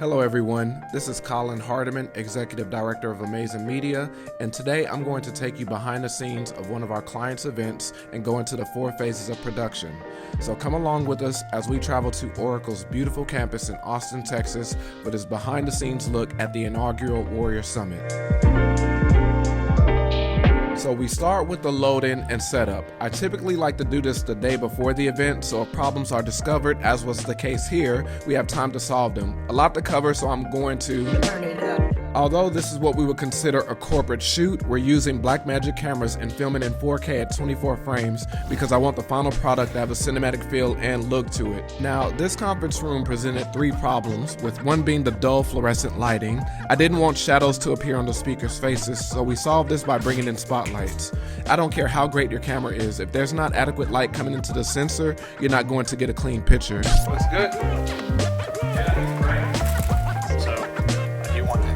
Hello everyone, this is Colin Hardiman, Executive Director of Amazing Media, and today I'm going to take you behind the scenes of one of our clients' events and go into the 4 phases of production. So come along with us as we travel to Oracle's beautiful campus in Austin, Texas for this behind the scenes look at the inaugural Warrior Summit. So we start with the load-in and setup. I typically like to do this the day before the event, so if problems are discovered, as was the case here, we have time to solve them. A lot to cover, so I'm going to turn it up. Although this is what we would consider a corporate shoot, we're using Blackmagic cameras and filming in 4K at 24 frames because I want the final product to have a cinematic feel and look to it. Now, this conference room presented 3 problems, with one being the dull fluorescent lighting. I didn't want shadows to appear on the speakers' faces, so we solved this by bringing in spotlights. I don't care how great your camera is, if there's not adequate light coming into the sensor, you're not going to get a clean picture. Looks good.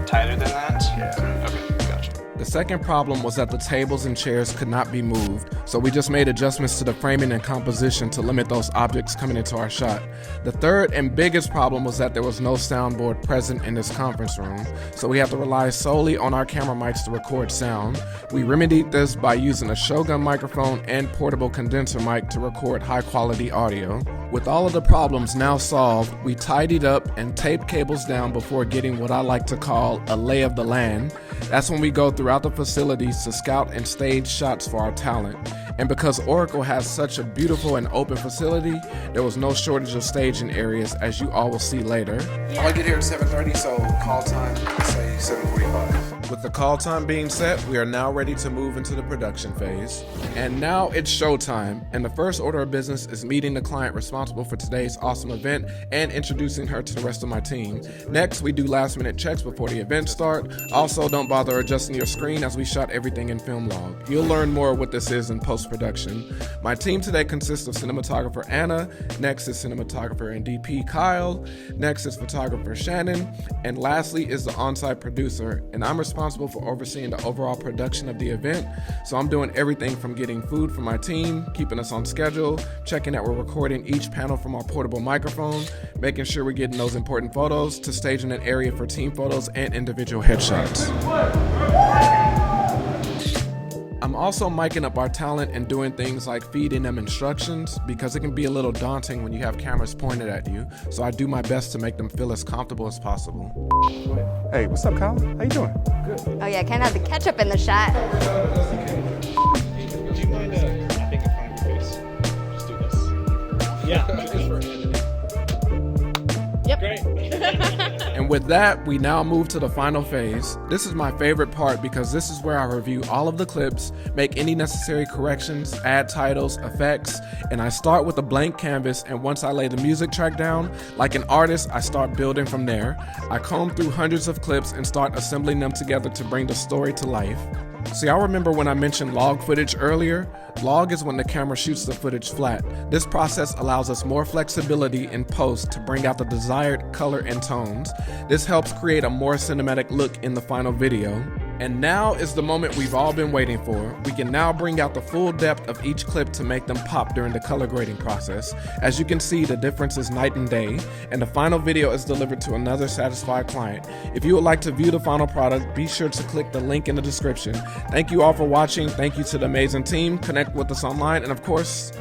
Tighter than that? Yeah. Okay, gotcha. The second problem was that the tables and chairs could not be moved, so we just made adjustments to the framing and composition to limit those objects coming into our shot. The third and biggest problem was that there was no soundboard present in this conference room, so we had to rely solely on our camera mics to record sound. We remedied this by using a Shogun microphone and portable condenser mic to record high quality audio. With all of the problems now solved, we tidied up and taped cables down before getting what I like to call a lay of the land. That's when we go throughout the facilities to scout and stage shots for our talent. And because Oracle has such a beautiful and open facility, there was no shortage of staging areas, as you all will see later. I get here at 7:30, so call time, let's say 7:45. With the call time being set, we are now ready to move into the production phase. And now it's showtime, and the first order of business is meeting the client responsible for today's awesome event and introducing her to the rest of my team. Next, we do last minute checks before the event start. Also, don't bother adjusting your screen as we shot everything in film log. You'll learn more what this is in post-production. My team today consists of cinematographer Anna, next is cinematographer and DP Kyle, next is photographer Shannon, and lastly is the on-site producer, and I'm responsible for overseeing the overall production of the event. So I'm doing everything from getting food for my team, keeping us on schedule, checking that we're recording each panel from our portable microphone, making sure we're getting those important photos, to staging an area for team photos and individual headshots. I'm also miking up our talent and doing things like feeding them instructions, because it can be a little daunting when you have cameras pointed at you, so I do my best to make them feel as comfortable as possible. Hey, what's up, Colin? How you doing? Good. Oh yeah, can't have the ketchup in the shot. Do you mind tapping in front of your face? Just do this. Yeah. Yep. Great. And with that, we now move to the final phase. This is my favorite part because this is where I review all of the clips, make any necessary corrections, add titles, effects, and I start with a blank canvas, and once I lay the music track down, like an artist, I start building from there. I comb through hundreds of clips and start assembling them together to bring the story to life. So y'all remember when I mentioned log footage earlier? Log is when the camera shoots the footage flat. This process allows us more flexibility in post to bring out the desired color and tones. This helps create a more cinematic look in the final video. And now is the moment we've all been waiting for. We can now bring out the full depth of each clip to make them pop during the color grading process. As you can see, the difference is night and day, and the final video is delivered to another satisfied client. If you would like to view the final product, be sure to click the link in the description. Thank you all for watching. Thank you to the amazing team. Connect with us online, and of course,